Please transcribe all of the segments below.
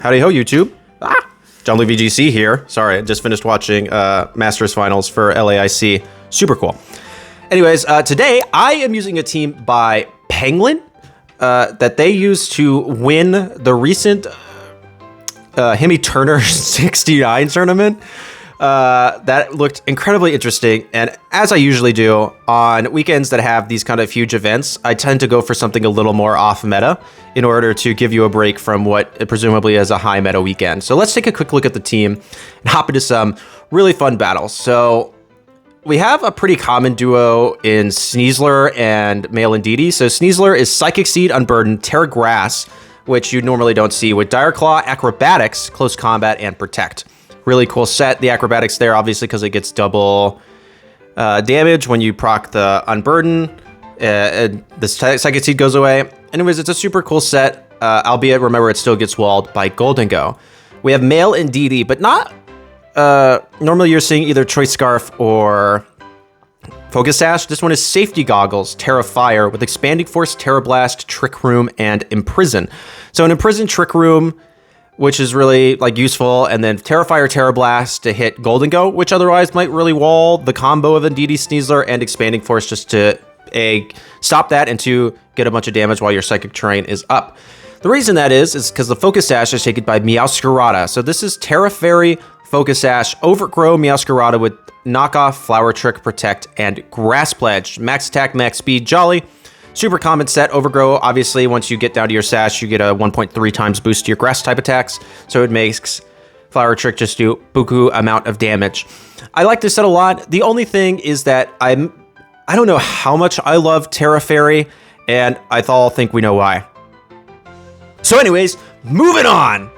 Howdy Ho, YouTube. Jon-Luke Vgc here. Sorry, I just finished watching Masters Finals for LAIC. Super cool. Anyways, today I am using a team by Penguin that they used to win the recent Himmy Turner 69 tournament. That looked incredibly interesting, and as I usually do on weekends that have these kind of huge events, I tend to go for something a little more off meta in order to give you a break from what presumably is a high meta weekend. So let's take a quick look at the team and hop into some really fun battles. So we have a pretty common duo in Sneasler and Male Indeedee. So Sneasler is Psychic Seed, Unburden, Tera Grass, which you normally don't see, with Dire Claw, Acrobatics, Close Combat, and Protect. Really cool set. The acrobatics there, obviously, because it gets double damage when you proc the Unburden. The Psychic Seed goes away. Anyways, it's a super cool set, albeit, remember, it still gets walled by Golden Go. We have Male Indeedee, but not... normally you're seeing either Choice Scarf or Focus Sash. This one is Safety Goggles, Tera Fire, with Expanding Force, Tera Blast, Trick Room, and Imprison. So an Imprison, Trick Room, which is really like useful, and then Tera Fire, Tera Blast to hit Golden Go, which otherwise might really wall the combo of Indeedee, Sneasler, and Expanding Force just to A, stop that, and 2, get a bunch of damage while your Psychic Terrain is up. The reason that is because the Focus Sash is taken by Meowscarada. So this is Tera Fairy, Focus Sash, Overgrow Meowscarada with Knockoff, Flower Trick, Protect, and Grass Pledge. Max attack, max speed, jolly. Super common set. Overgrow, obviously, once you get down to your Sash, you get a 1.3 times boost to your Grass type attacks, so it makes Flower Trick just do buku amount of damage. I like this set a lot. The only thing is that I don't know how much I love Tera Fairy, and I all think we know why. So anyways, moving on.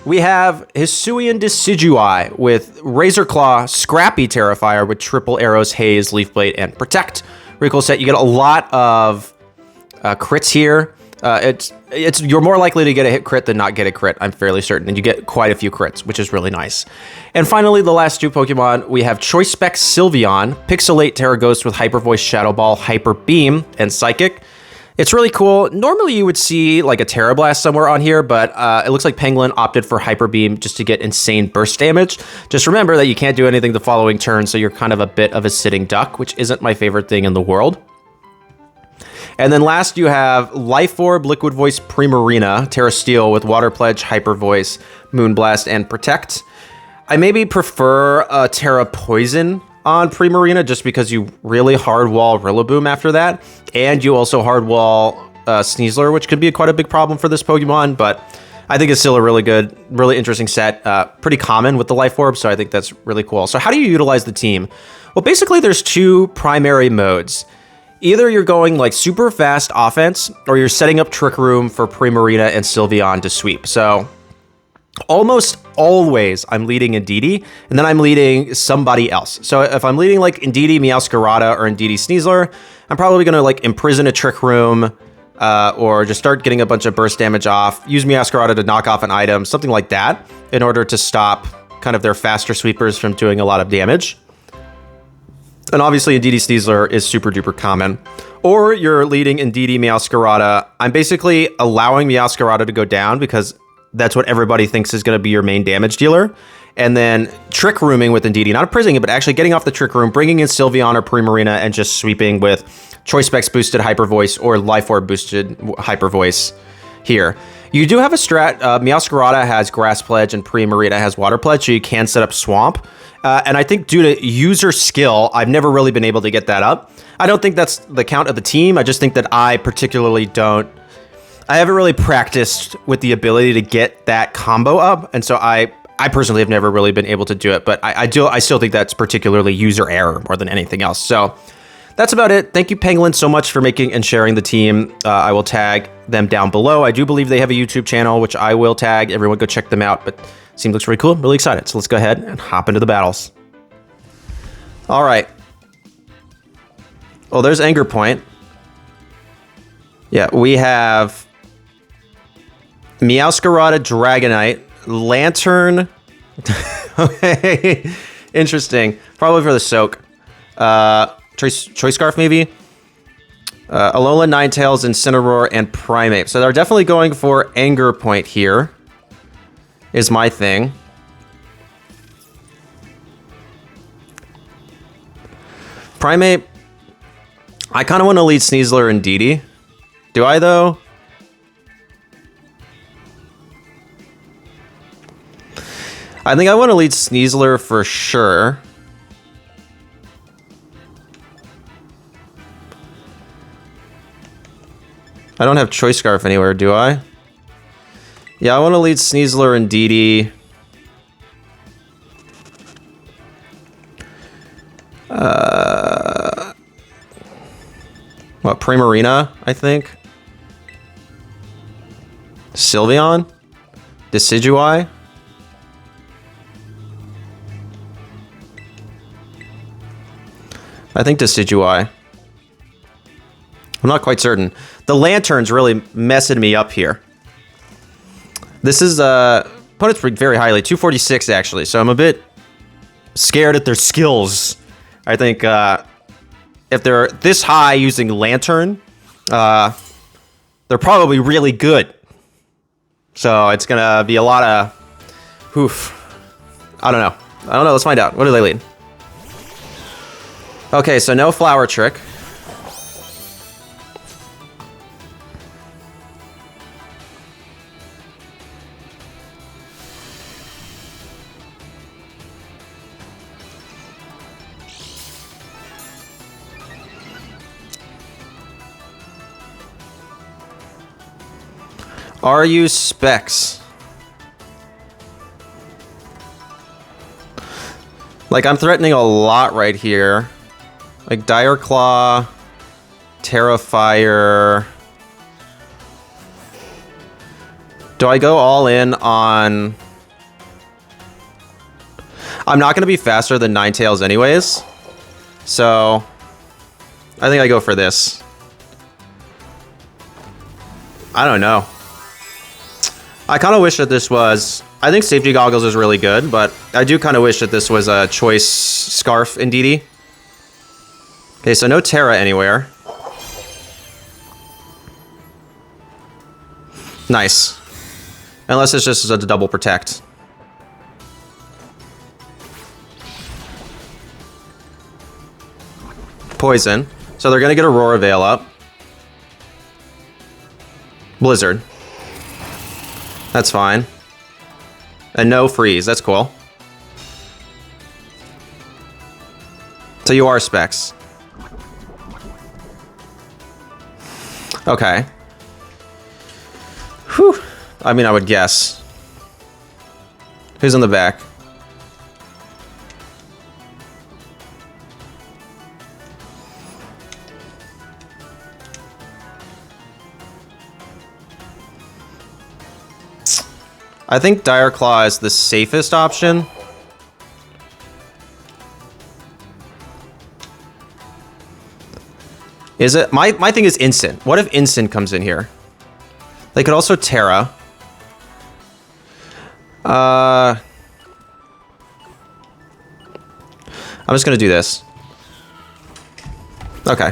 We have Hisuian Decidueye with Razor Claw, Scrappy Terrifier with Triple Arrows, Haze, Leaf Blade, and Protect. Really cool set. You get a lot of crits here. You're more likely to get a hit crit than not get a crit, I'm fairly certain, and you get quite a few crits, which is really nice. And finally, the last 2 Pokemon, we have Choice Specs Sylveon, Pixelate Tera Ghost with Hyper Voice, Shadow Ball, Hyper Beam, and Psychic. It's really cool. Normally you would see like a Tera Blast somewhere on here, but it looks like Penguin opted for Hyper Beam just to get insane burst damage. Just remember that you can't do anything the following turn, so you're kind of a bit of a sitting duck, which isn't my favorite thing in the world. And then last you have Life Orb, Liquid Voice, Primarina, Tera Steel with Water Pledge, Hyper Voice, Moonblast, and Protect. I maybe prefer Tera Poison on Primarina just because you really hard wall Rillaboom after that, and you also hard wall Sneasler, which could be quite a big problem for this Pokemon, but I think it's still a really good, really interesting set. Pretty common with the Life Orb, so I think that's really cool. So how do you utilize the team? Well, basically there's 2 primary modes. Either you're going like super fast offense, or you're setting up Trick Room for Primarina and Sylveon to sweep. So almost always I'm leading Indeedee, and then I'm leading somebody else. So if I'm leading like Indeedee, Meowscarada, or Indeedee, Sneasler, I'm probably gonna like imprison a Trick Room, or just start getting a bunch of burst damage off, use Meowscarada to knock off an item, something like that, in order to stop kind of their faster sweepers from doing a lot of damage. And obviously Indeedee, Sneasler is super duper common. Or you're leading Indeedee, Meowscarada. I'm basically allowing Meowscarada to go down because that's what everybody thinks is going to be your main damage dealer. And then Trick Rooming with Indeedee, not imprisoning it, but actually getting off the Trick Room, bringing in Sylveon or Primarina, and just sweeping with Choice Specs boosted Hyper Voice or Life Orb boosted Hyper Voice here. You do have a strat. Meowscarada has Grass Pledge and Primarina has Water Pledge, so you can set up Swamp. And I think due to user skill, I've never really been able to get that up. I don't think that's the count of the team. I just think that I particularly don't. I haven't really practiced with the ability to get that combo up, and so I personally have never really been able to do it. But I still think that's particularly user error more than anything else. So that's about it. Thank you, Penguin, so much for making and sharing the team. I will tag them down below. I do believe they have a YouTube channel, which I will tag. Everyone go check them out. But team looks really cool. I'm really excited. So let's go ahead and hop into the battles. All right. Oh, there's Anger Point. Yeah, we have Meowscarada, Dragonite, Lanturn. Okay, interesting. Probably for the Soak. Choice Scarf, maybe? Alola, Ninetales, Incineroar, and Primeape. So they're definitely going for Anger Point here. is my thing. Primate. I kind of want to lead Sneasler and Indeedee. Do I, though? I think I want to lead Sneasler for sure. I don't have Choice Scarf anywhere, do I? Yeah, I want to lead Sneasler and Indeedee. What, Primarina, I think? Sylveon? Decidueye? I think Decidueye. I'm not quite certain. The Lanturn's really messing me up here. This is, opponents ranked very highly, 246 actually, so I'm a bit scared at their skills. I think, if they're this high using Lanturn, they're probably really good. So it's gonna be a lot of, oof. I don't know, let's find out. What do they lead? Okay, so no Flower Trick. Are you Specs? Like, I'm threatening a lot right here. Like, Dire Claw, Terrifier. Do I go all in on... I'm not going to be faster than Ninetales anyways. So, I think I go for this. I don't know. I kind of wish that this was... I think Safety Goggles is really good, but I do kind of wish that this was a Choice Scarf Indeedee. Okay, so no Tera anywhere. Nice. Unless it's just a double protect. Poison. So they're going to get Aurora Veil up. Blizzard. That's fine. And no freeze. That's cool. So you are Specs. Okay. Whew. I mean, I would guess. Who's in the back? I think Dire Claw is the safest option. Is it? My thing is Instant. What if Instant comes in here? They could also Tera. I'm just gonna do this. Okay.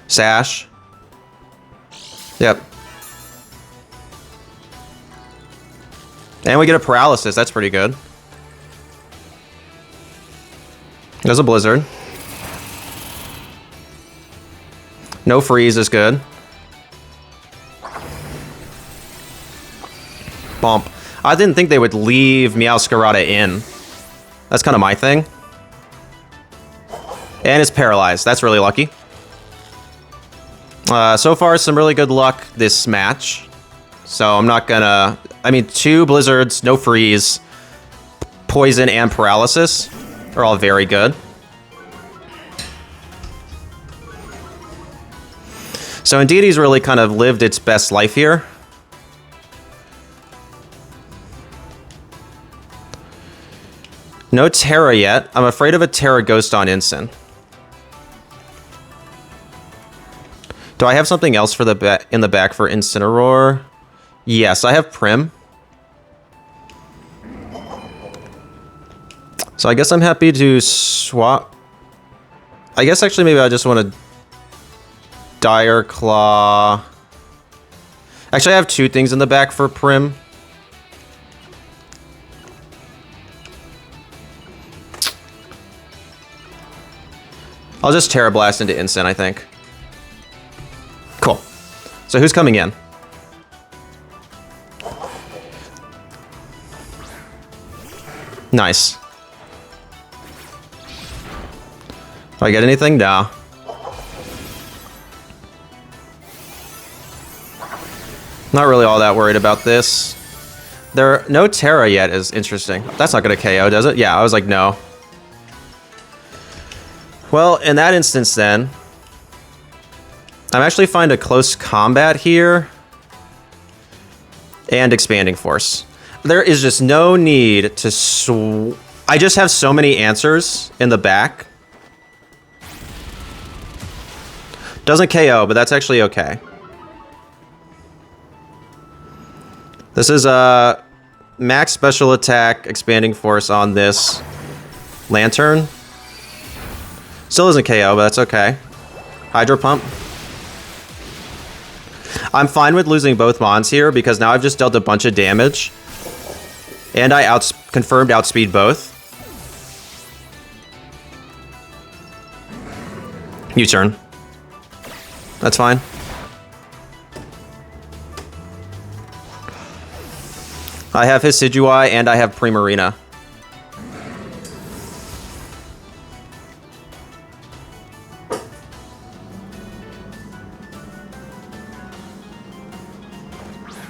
Sash. Yep. And we get a Paralysis. That's pretty good. There's a Blizzard. No freeze is good. Bump. I didn't think they would leave Meowscarada in. That's kind of my thing. And it's paralyzed. That's really lucky. So far, some really good luck this match. So I'm not gonna... I mean, 2 Blizzards, no freeze, Poison, and Paralysis are all very good. So Indeedee's really kind of lived its best life here. No Tera yet. I'm afraid of a Tera Ghost on Instant. Do I have something else for the in the back for Incineroar? Yes, I have Prim. So I guess I'm happy to swap. I guess actually maybe I just want to Dire Claw. Actually, I have 2 things in the back for Prim. I'll just Tera Blast into Instant, I think. Cool. So who's coming in? Nice. Do I get anything? No. Not really all that worried about this. No Tera yet is interesting. That's not going to KO, does it? Yeah, I was like, no. Well, in that instance then, I'm actually fine to close combat here and Expanding Force. There is just no need to I just have so many answers in the back. Doesn't KO, but that's actually okay. This is a max special attack, Expanding Force on this Lanturn. Still doesn't KO, but that's okay. Hydro Pump. I'm fine with losing both Mons here because now I've just dealt a bunch of damage. And I confirmed outspeed both. U-turn. That's fine. I have Decidueye and I have Primarina.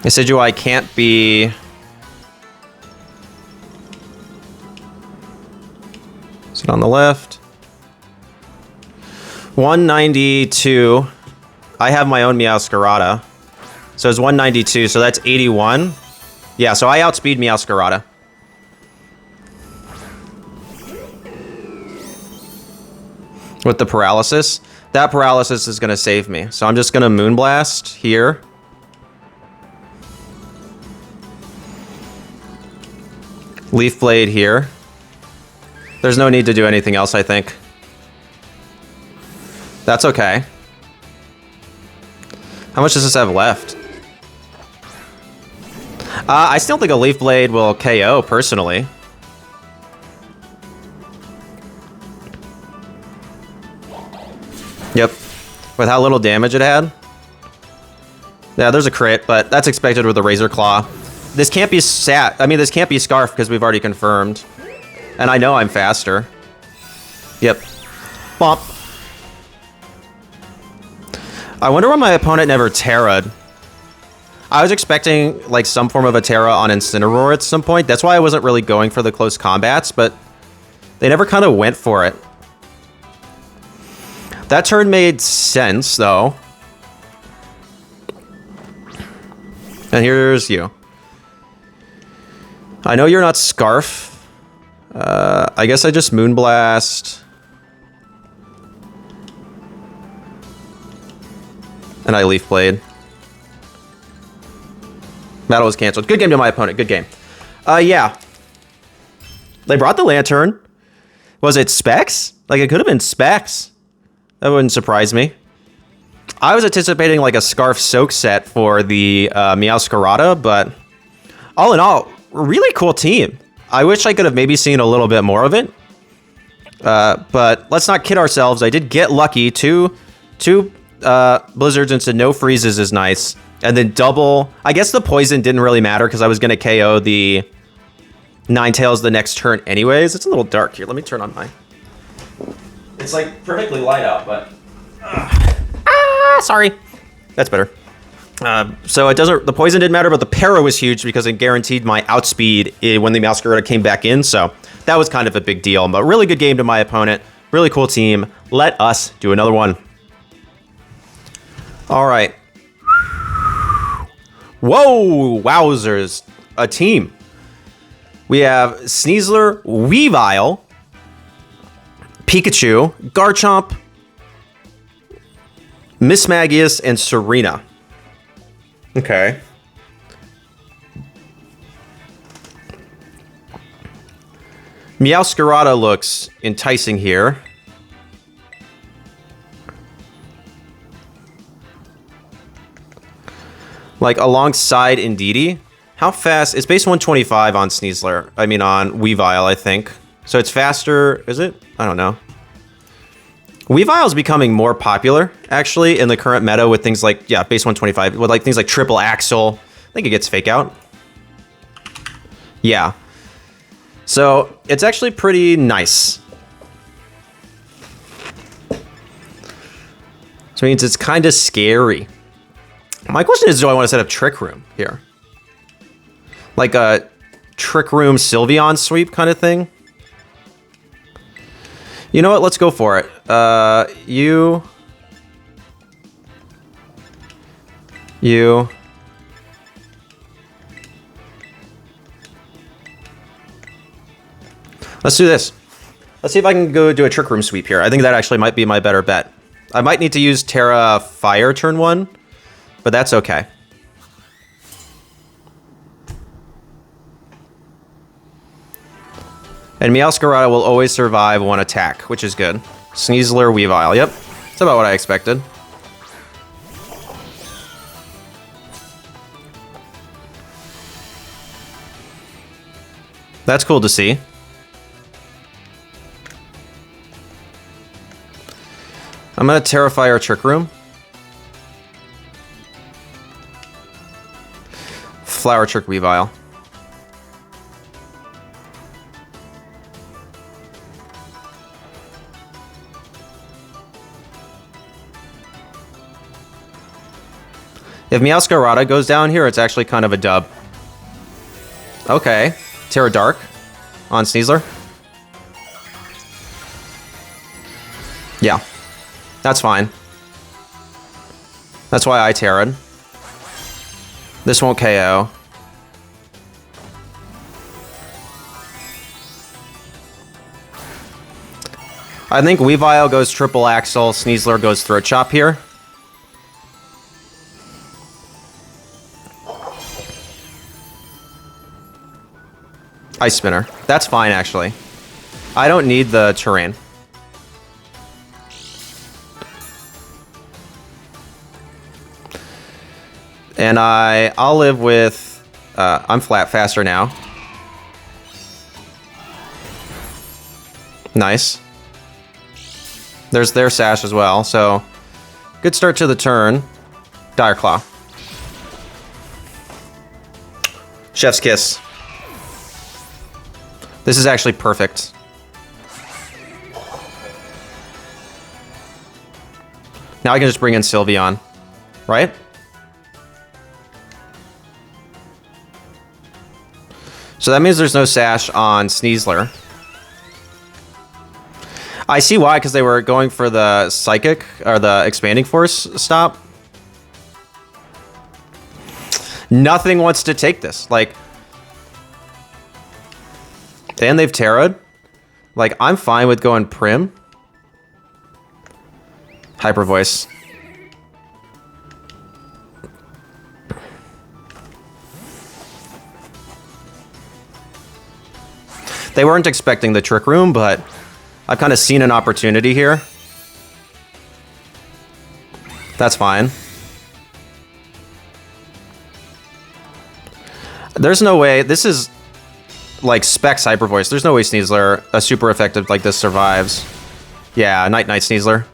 Decidueye can't be... Is it on the left? 192. I have my own Meowscarada. So it's 192, so that's 81. Yeah, so I outspeed Meowscarada. With the paralysis. That paralysis is going to save me. So I'm just going to Moonblast here. Leaf Blade here. There's no need to do anything else, I think. That's okay. How much does this have left? I still think a Leaf Blade will KO, personally. Yep. With how little damage it had. Yeah, there's a crit, but that's expected with a Razor Claw. This can't be this can't be Scarf because we've already confirmed. And I know I'm faster. Yep. Bump. I wonder why my opponent never Terra'd. I was expecting like some form of a Tera on Incineroar at some point. That's why I wasn't really going for the close combats, but they never kind of went for it. That turn made sense, though. And here's you. I know you're not Scarf. I guess I just Moonblast. And I Leaf Blade. Battle was canceled. Good game to my opponent. Good game. Yeah. They brought the Lanturn. Was it Specs? Like, it could have been Specs. That wouldn't surprise me. I was anticipating, like, a Scarf Soak set for the Meowscarada, but all in all, really cool team. I wish I could have maybe seen a little bit more of it. But let's not kid ourselves. I did get lucky. Two Blizzards into no freezes is nice. And then double... I guess the poison didn't really matter because I was going to KO the Ninetales the next turn anyways. It's a little dark here. Let me turn on mine. It's like perfectly light out, but... sorry. That's better. So it doesn't... The poison didn't matter, but the para was huge because it guaranteed my outspeed when the Meowscarada came back in. So that was kind of a big deal. But really good game to my opponent. Really cool team. Let us do another one. All right. Whoa, wowzers. A team. We have Sneasler, Weavile, Pikachu, Garchomp, Mismagius, and Serena. Okay. Meowscarada looks enticing here. Like, alongside Indeedee. How fast? It's base 125 on Sneasler. I mean, on Weavile, I think. So it's faster, is it? I don't know. Weavile is becoming more popular, actually, in the current meta with things like, yeah, base 125, with like things like triple axle. I think it gets fake out. Yeah. So it's actually pretty nice. So it means it's kind of scary. My question is, do I want to set up Trick Room here? Like a Trick Room Sylveon sweep kind of thing? You know what? Let's go for it. You. Let's do this. Let's see if I can go do a Trick Room sweep here. I think that actually might be my better bet. I might need to use Tera Fire turn 1, but that's okay. And Meowscarada will always survive one attack, which is good. Sneasler, Weavile. Yep, that's about what I expected. That's cool to see. I'm gonna Terrify our Trick Room. Flower Trick Weavile. If Meowscarada goes down here, it's actually kind of a dub. Okay. Tera Dark on Sneasler. Yeah. That's fine. That's why I Terra'd. This won't KO. I think Weavile goes triple axle, Sneasler goes throat chop here. Ice Spinner. That's fine, actually. I don't need the terrain. And I'll live with... I'm flat faster now. Nice. There's their Sash as well, so... Good start to the turn. Dire Claw. Chef's Kiss. This is actually perfect. Now I can just bring in Sylveon, right? So that means there's no Sash on Sneasler. I see why, because they were going for the Psychic, or the Expanding Force stop. Nothing wants to take this. Like... And they've Terra'd. Like, I'm fine with going Prim. Hyper Voice. They weren't expecting the Trick Room, but I've kind of seen an opportunity here. That's fine. There's no way. This is... like Specs Hyper Voice. There's no way Sneasler, a super effective like this, survives. Yeah, Night Sneasler.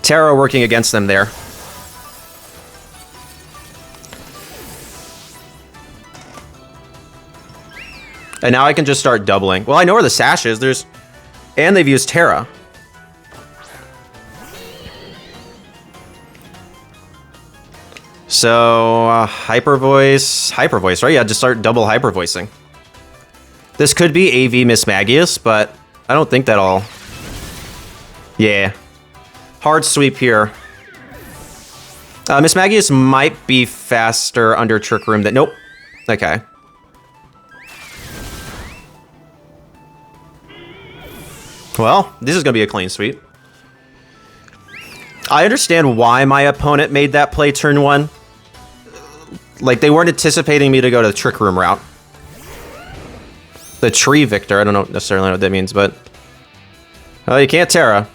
Tera working against them there. And now I can just start doubling. Well, I know where the Sash is. There's... And they've used Tera. So, Hyper Voice, right? Yeah, just start double Hyper Voicing. This could be AV Mismagius, but I don't think that'll... Yeah. Hard sweep here. Mismagius might be faster under Trick Room than... Nope. Okay. Well, this is going to be a clean sweep. I understand why my opponent made that play turn 1. Like, they weren't anticipating me to go to the Trick Room route. The Tree Victor, I don't know necessarily what that means, but... Oh, you can't Tera.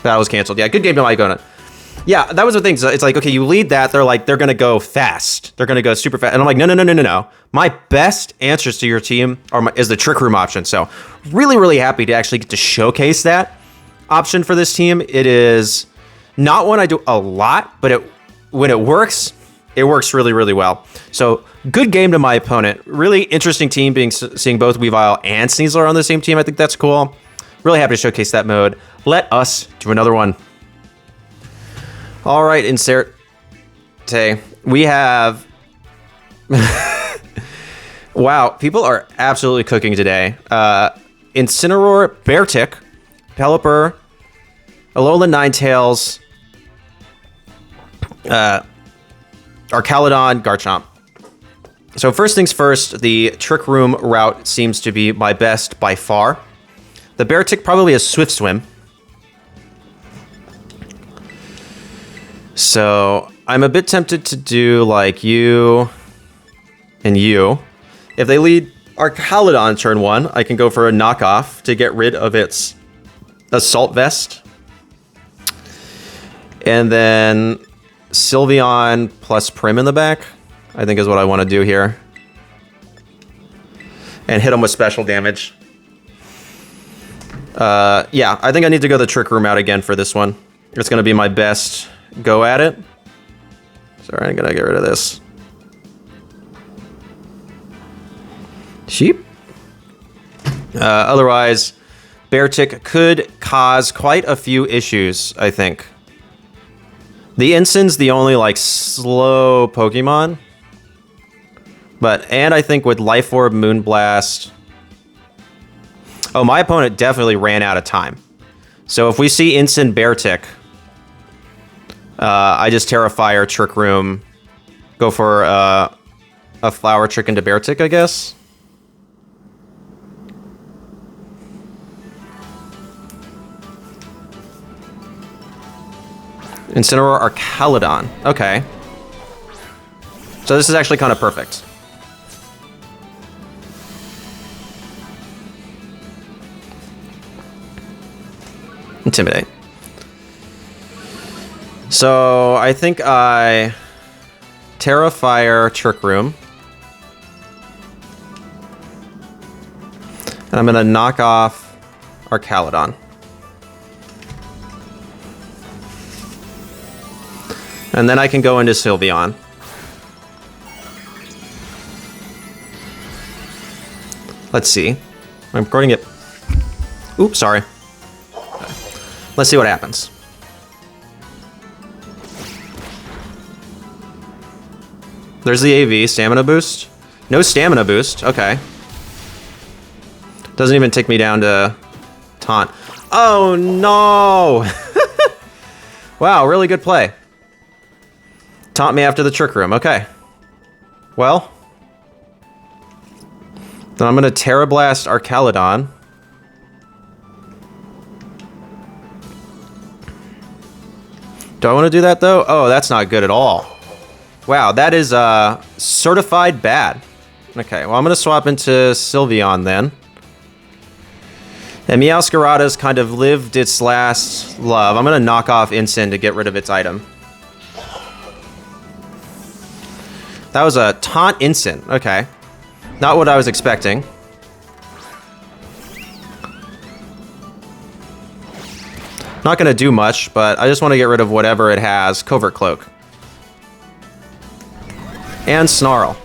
That was canceled. Yeah, good game by my opponent. Yeah, that was the thing. So it's like, okay, you lead that. They're like, they're going to go fast. They're going to go super fast. And I'm like, no, no, no, no, no, no. My best answers to your team is the Trick Room option. So really, really happy to actually get to showcase that option for this team. It is not one I do a lot, but when it works really, really well. So good game to my opponent. Really interesting team seeing both Weavile and Sneasler on the same team. I think that's cool. Really happy to showcase that mode. Let us do another one. All right, insert. We have... Wow, people are absolutely cooking today. Incineroar, Beartic, Pelipper, Alolan Ninetales, Archaludon, Garchomp. So first things first, the Trick Room route seems to be my best by far. The Beartic probably has Swift Swim. So I'm a bit tempted to do like you and you. If they lead Archaludon turn 1, I can go for a knockoff to get rid of its Assault Vest. And then Sylveon plus Prim in the back, I think is what I want to do here. And hit them with special damage. Yeah, I think I need to go the Trick Room out again for this one. It's going to be my best go at it. Sorry, I'm going to get rid of this. Sheep. Otherwise, Beartic could cause quite a few issues, I think. The Ensign's the only, like, slow Pokemon. And I think with Life Orb, Moonblast... Oh, my opponent definitely ran out of time. So if we see Ensign Beartic, I just Tera Fire, Trick Room, go for a Flower Trick into Beartic, I guess. Incineroar, Archaludon. Okay. So this is actually kind of perfect. Intimidate. So I think I Tera Fire, Trick Room. And I'm going to knock off Archaludon. And then I can go into Sylveon. Let's see. I'm recording it. Oops, sorry. Let's see what happens. There's the AV, stamina boost. No stamina boost, okay. Doesn't even take me down to taunt. Oh no! Wow, really good play. Taunt me after the Trick Room, okay. Well. Then I'm gonna Tera Blast Archaludon. Do I want to do that though? Oh, that's not good at all. Wow, that is certified bad. Okay, well I'm gonna swap into Sylveon then. And Meowscarada's kind of lived its last love. I'm gonna knock off Ensign to get rid of its item. That was a taunt Ensign. Okay. Not what I was expecting. Not gonna do much, but I just want to get rid of whatever it has. Covert Cloak. And Snarl.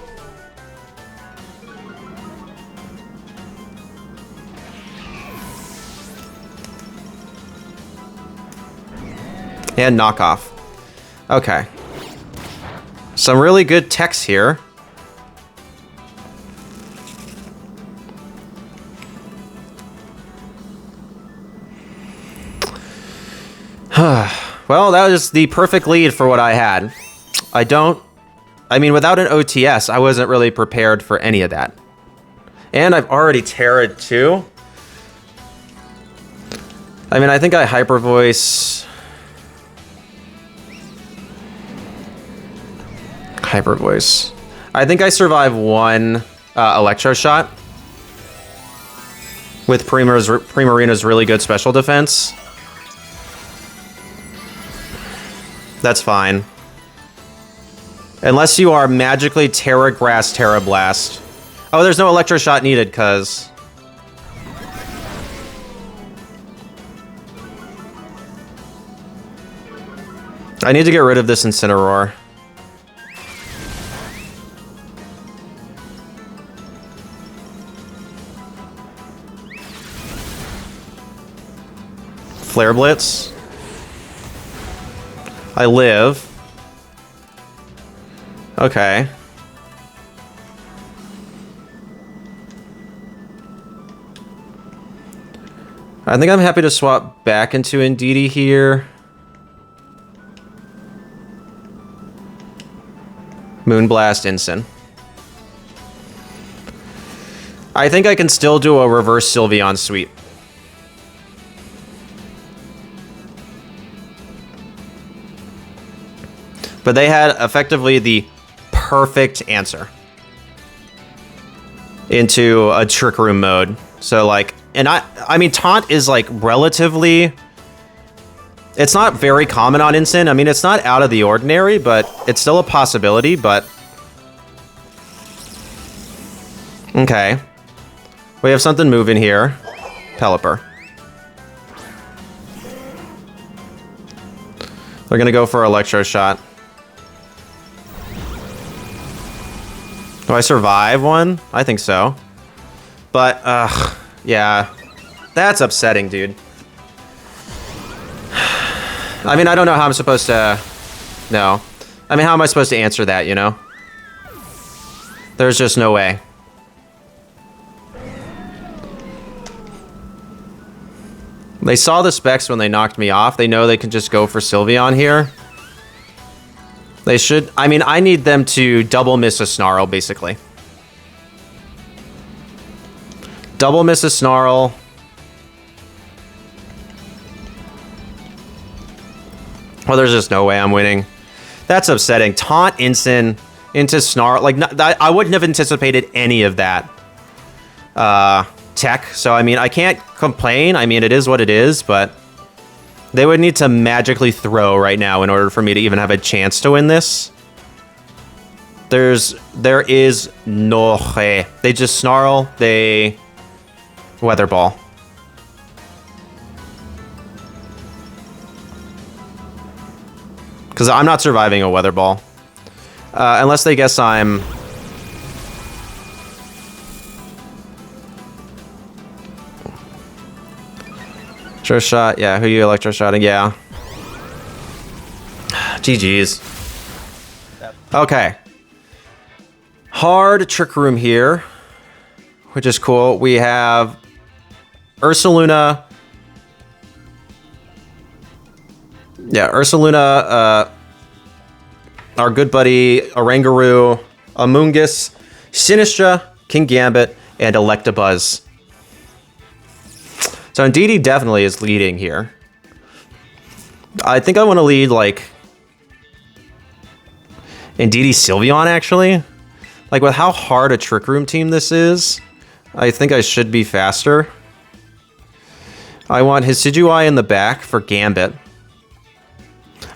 And Knockoff. Okay. Some really good techs here. Well, that was the perfect lead for what I had. I mean, without an OTS, I wasn't really prepared for any of that. And I've already Terra'd too. I mean, I think I Hyper Voice. I think I survive one Electro Shot with Primarina's really good special defense. That's fine. Unless you are magically Terra Grass, Terra Blast. Oh, there's no Electro Shot needed, cuz... I need to get rid of this Incineroar. Flare Blitz. I live. Okay. I think I'm happy to swap back into Indeedee here. Moonblast Incin. I think I can still do a reverse Sylveon sweep. But they had effectively the perfect answer into a Trick Room mode. So like, and I mean, Taunt is like relatively, it's not very common on Incin. I mean, it's not out of the ordinary, but it's still a possibility, but. Okay. We have something moving here. Pelipper. They're gonna go for Electro Shot. Do I survive one? I think so. But, yeah. That's upsetting, dude. I mean, I don't know how I'm supposed to... No. I mean, how am I supposed to answer that, you know? There's just no way. They saw the specs when they knocked me off. They know they can just go for Sylveon here. They should... I mean, I need them to double miss a Snarl, basically. Double miss a Snarl. Well, there's just no way I'm winning. That's upsetting. Taunt Incin into Snarl. Like, I wouldn't have anticipated any of that tech. So, I mean, I can't complain. I mean, it is what it is, but... They would need to magically throw right now in order for me to even have a chance to win this. There is no way. They just Snarl, they Weather Ball. Because I'm not surviving a Weather Ball. Unless they guess I'm... Electro Shot, yeah, who you Electro Shotting? Yeah. GG's. Okay. Hard Trick Room here, which is cool. We have Ursaluna. Yeah, Ursaluna, our good buddy Oranguru, Amoonguss, Sinistra, King Gambit, and Electabuzz. So Indeedee definitely is leading here. I think I want to lead, like, Indeedee Sylveon, actually. Like, with how hard a Trick Room team this is, I think I should be faster. I want Decidueye in the back for Gambit.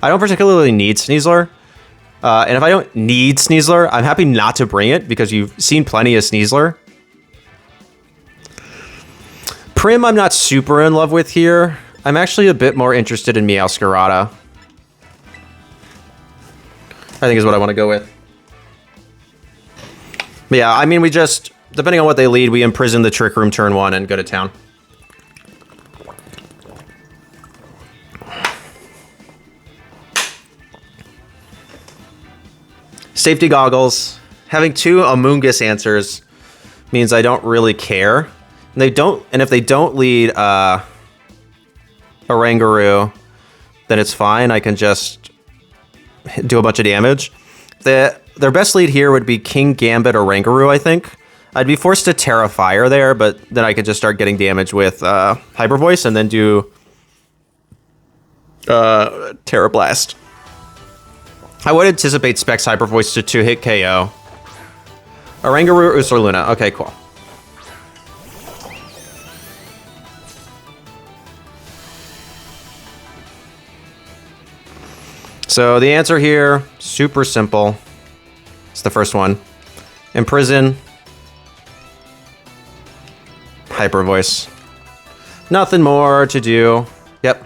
I don't particularly need Sneasler. And if I don't need Sneasler, I'm happy not to bring it, because you've seen plenty of Sneasler. Prim, I'm not super in love with here. I'm actually a bit more interested in Meowscarada. I think is what I want to go with. But yeah, I mean, we just, depending on what they lead, we imprison the Trick Room turn 1 and go to town. Safety Goggles. Having 2 Amoonguss answers means I don't really care. And if they don't lead Oranguru, then it's fine. I can just do a bunch of damage. Their best lead here would be King Gambit Oranguru, I think. I'd be forced to Terra Fire there, but then I could just start getting damage with Hyper Voice and then do Terra Blast. I would anticipate Specs Hyper Voice to 2-hit KO. Oranguru, Ursaluna. Okay, cool. So the answer here, super simple. It's the first one. Imprison. Hyper Voice. Nothing more to do. Yep.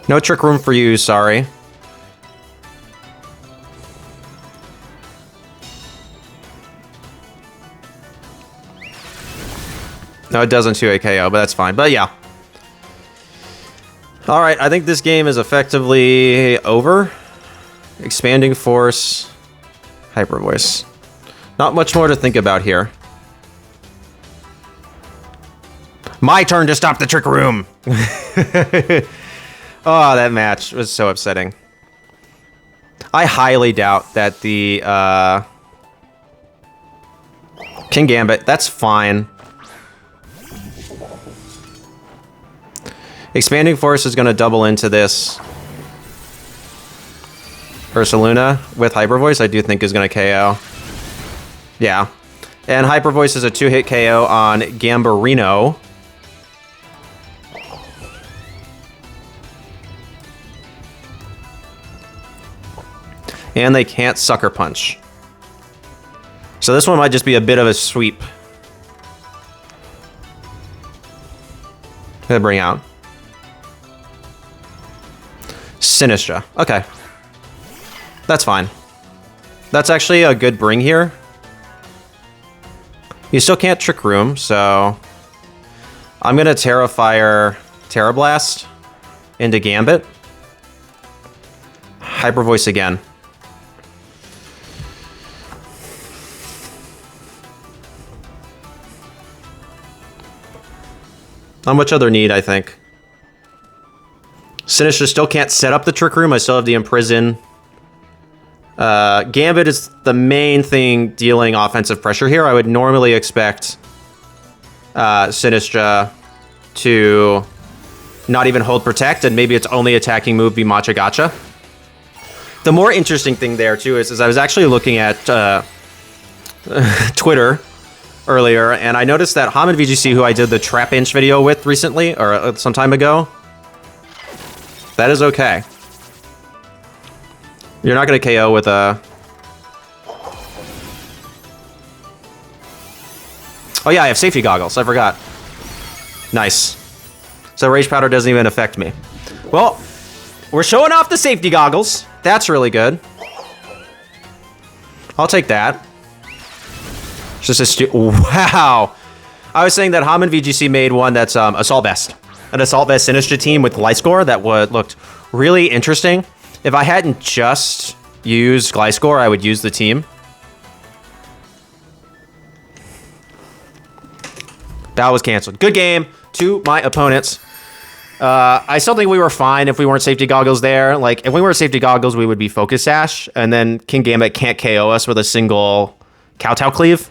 No Trick Room for you, sorry. No, it doesn't 2-8 KO, but that's fine. But yeah. All right, I think this game is effectively over. Expanding Force, Hyper Voice. Not much more to think about here. My turn to stop the Trick Room. Oh, that match was so upsetting. I highly doubt that the King Gambit, that's fine. Expanding Force is going to double into this. Ursaluna with Hyper Voice, I do think is going to KO. Yeah. And Hyper Voice is a 2-hit KO on Gambarino. And they can't Sucker Punch. So this one might just be a bit of a sweep. Gonna bring out Sinistra. Okay. That's fine. That's actually a good bring here. You still can't Trick Room, so I'm gonna Terrafire Terra Blast into Gambit. Hyper Voice again. Not much other need, I think. Sinistra still can't set up the Trick Room. I still have the Imprison. Gambit is the main thing dealing offensive pressure here. I would normally expect Sinistra to not even hold Protect, and maybe its only attacking move be Matcha Gotcha. The more interesting thing there, too, is I was actually looking at Twitter earlier, and I noticed that Hamid VGC, who I did the Trap Inch video with recently, or some time ago, that is okay. You're not going to KO with a... Oh yeah, I have Safety Goggles. I forgot. Nice. So Rage Powder doesn't even affect me. Well, we're showing off the Safety Goggles. That's really good. I'll take that. It's just a wow. I was saying that Hamid VGC made one that's Assault Vest. An Assault Vest Sinistra team with Gliscor that looked really interesting. If I hadn't just used Gliscor, I would use the team. That was canceled. Good game to my opponents. I still think we were fine if we weren't Safety Goggles there. Like, if we weren't Safety Goggles, we would be Focus Sash, and then King Gambit can't KO us with a single Kowtow Cleave,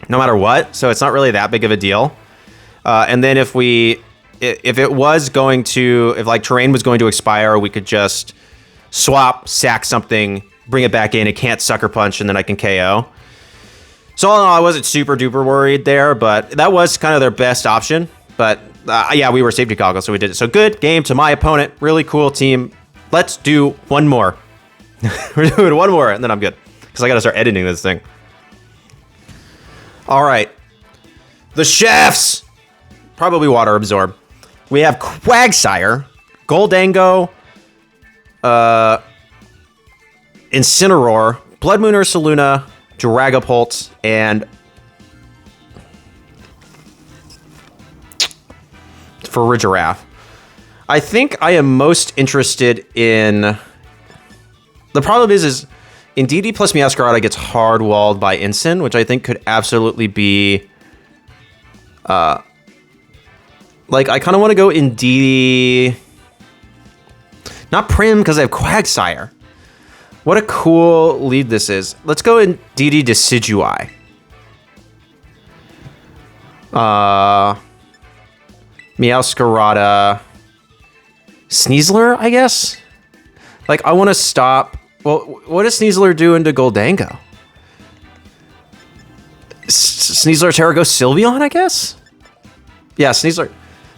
no matter what. So it's not really that big of a deal. And then if it was going to, if like terrain was going to expire, we could just swap, sack something, bring it back in. It can't Sucker Punch, and then I can KO. So all in all, I wasn't super duper worried there, but that was kind of their best option. But yeah, we were Safety Goggles, so we did it. So good game to my opponent. Really cool team. Let's do one more. We're doing one more, and then I'm good, because I got to start editing this thing. All right. The chefs. Probably Water Absorb. We have Quagsire, Goldango, Incineroar, Blood Moon Ursaluna, Dragapult, and Farigiraf. I think I am most interested in... The problem is Indeedee plus Meowscarada gets hard walled by Incin, which I think could absolutely be... like, I kind of want to go Indeedee... Not Prim, because I have Quagsire. What a cool lead this is. Let's go Indeedee Decidueye. Meowscarada. Sneasler, I guess? Like, I want to stop... Well, what does Sneasler do into Goldango? Sneasler Terra Sylveon, I guess? Yeah, Sneasler.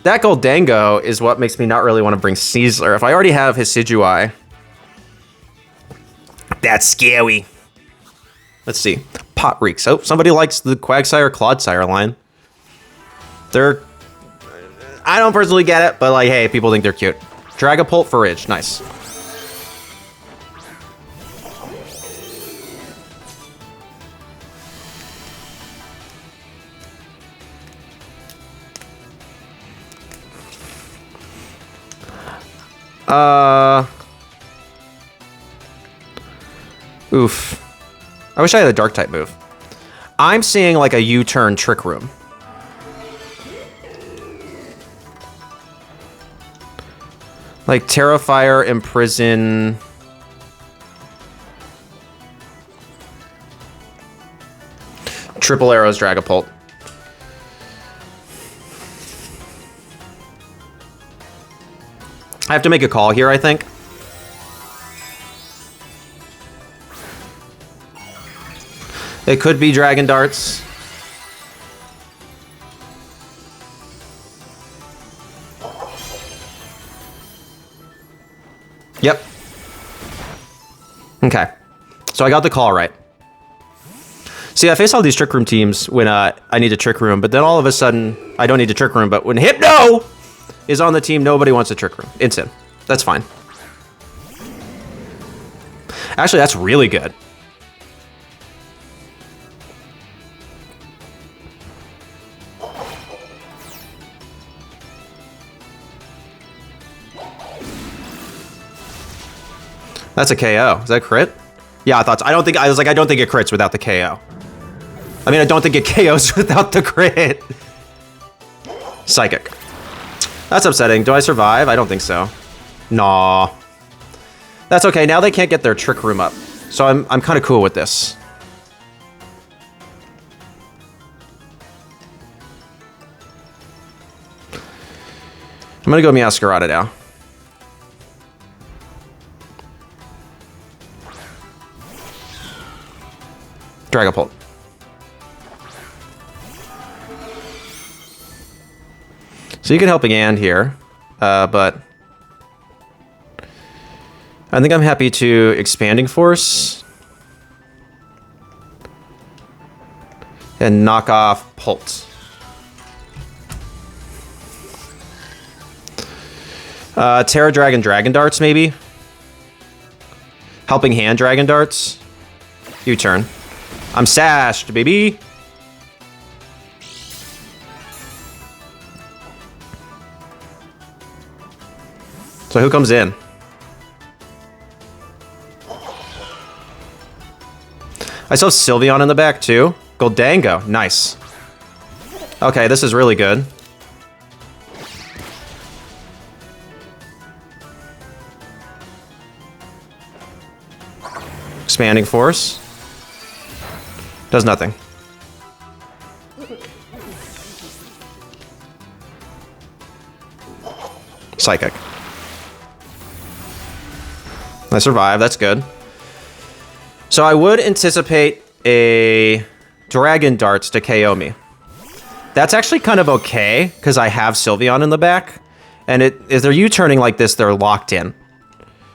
That Goldango is what makes me not really want to bring Sneasler. If I already have his Decidueye, that's scary. Let's see. Pot Reeks. Oh, somebody likes the Quagsire Clodsire line. They're... I don't personally get it, but like, hey, people think they're cute. Dragapult for Ridge. Nice. Oof. I wish I had a dark type move. I'm seeing like a U-turn Trick Room. Like Terrifier, Imprison. Triple Arrows, Dragapult. I have to make a call here, I think. It could be Dragon Darts. Yep. Okay. So I got the call right. See, I face all these Trick Room teams when I need a Trick Room, but then all of a sudden, I don't need a Trick Room, but when Hypno is on the team, nobody wants a Trick Room. Instant. That's fine. Actually, that's really good. That's a KO. Is that crit? Yeah, I thought so. I don't think it crits without the KO. I mean, I don't think it KOs without the crit. Psychic. That's upsetting. Do I survive? I don't think so. Nah. That's okay. Now they can't get their Trick Room up. So I'm kind of cool with this. I'm gonna go Meowscarada now. Dragapult. So you can help again here, but I think I'm happy to Expanding Force and knock off Pult. Terra Dragon Dragon Darts, maybe? Helping Hand Dragon Darts? U-turn. I'm sashed, baby! So who comes in? I still have Sylveon in the back, too. Goldango. Nice. Okay, this is really good. Expanding Force. Does nothing. Psychic. I survive, that's good. So I would anticipate a Dragon Darts to KO me. That's actually kind of okay, because I have Sylveon in the back. And if they're U-turning like this, they're locked in.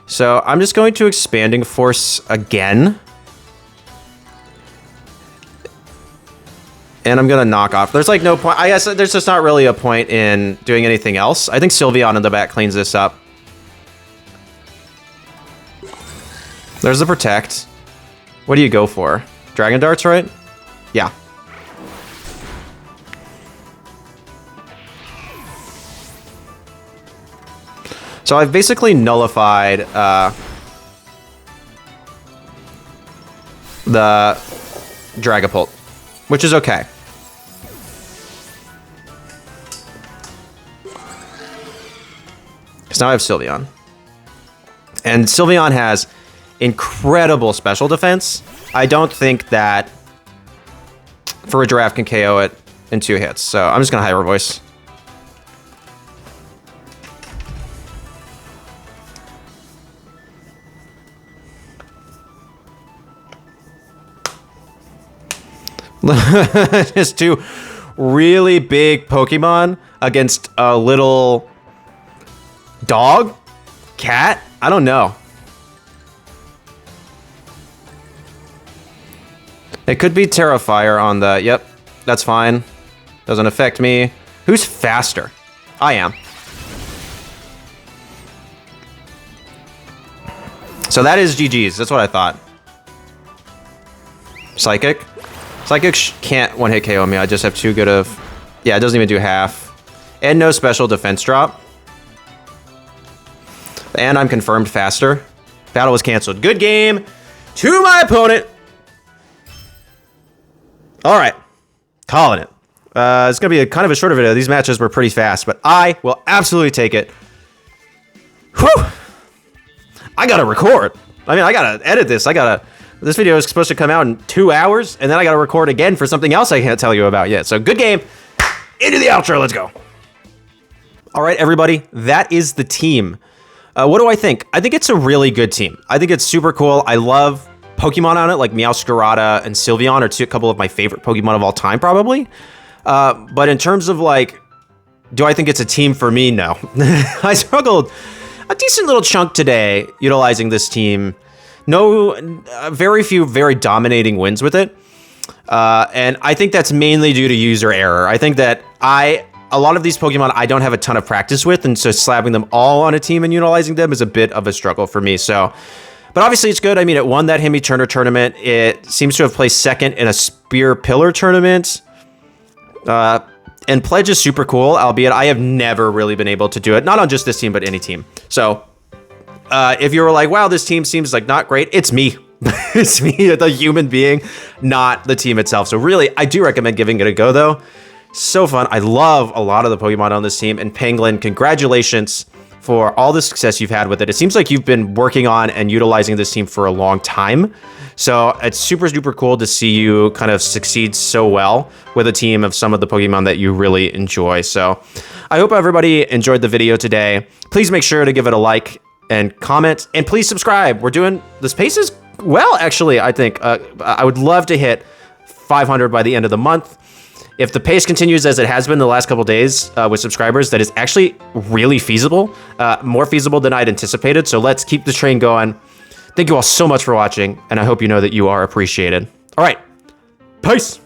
So I'm just going to Expanding Force again. And I'm going to knock off. There's like no point. I guess there's just not really a point in doing anything else. I think Sylveon in the back cleans this up. There's the Protect. What do you go for? Dragon Darts, right? Yeah. So I've basically nullified the Dragapult, which is okay. Because now I have Sylveon. And Sylveon has incredible special defense. I don't think that for a Giraffe can KO it in 2 hits. So I'm just going to Hyper Voice. Just 2 really big Pokemon against a little dog? Cat? I don't know. It could be Terrifier on the... Yep, that's fine. Doesn't affect me. Who's faster? I am. So that is GG's. That's what I thought. Psychic? Psychic can't one-hit KO me. I just have too good of... Yeah, it doesn't even do half. And no special defense drop. And I'm confirmed faster. Battle was canceled. Good game to my opponent. All right. Calling it. It's going to be kind of a shorter video. These matches were pretty fast, but I will absolutely take it. Whew. I got to record. I mean, I got to edit this. This video is supposed to come out in 2 hours, and then I got to record again for something else I can't tell you about yet. So good game. Into the outro. Let's go. All right, everybody. That is the team. What do I think? I think it's a really good team. I think it's super cool. I love Pokemon on it, like Meowscarada and Sylveon are a couple of my favorite Pokemon of all time, probably. But in terms of like, do I think it's a team for me? No. I struggled a decent little chunk today utilizing this team. No, very few very dominating wins with it. And I think that's mainly due to user error. I think that a lot of these Pokemon I don't have a ton of practice with, and so slapping them all on a team and utilizing them is a bit of a struggle for me. So, but obviously it's good. I mean, it won that Himmy Turner tournament. It seems to have placed second in a Spear Pillar tournament. And Pledge is super cool, albeit I have never really been able to do it. Not on just this team, but any team. So, if you were like, wow, this team seems like not great, it's me. It's me, the human being, not the team itself. So really, I do recommend giving it a go, though. So fun. I love a lot of the Pokemon on this team. And Penguin, congratulations for all the success you've had with it. It seems like you've been working on and utilizing this team for a long time. So it's super, super cool to see you kind of succeed so well with a team of some of the Pokemon that you really enjoy. So I hope everybody enjoyed the video today. Please make sure to give it a like and comment, and please subscribe. We're doing this pace is well, actually, I think. I would love to hit 500 by the end of the month. If the pace continues as it has been the last couple days with subscribers, that is actually really feasible, more feasible than I'd anticipated. So let's keep the train going. Thank you all so much for watching, and I hope you know that you are appreciated. All right, peace.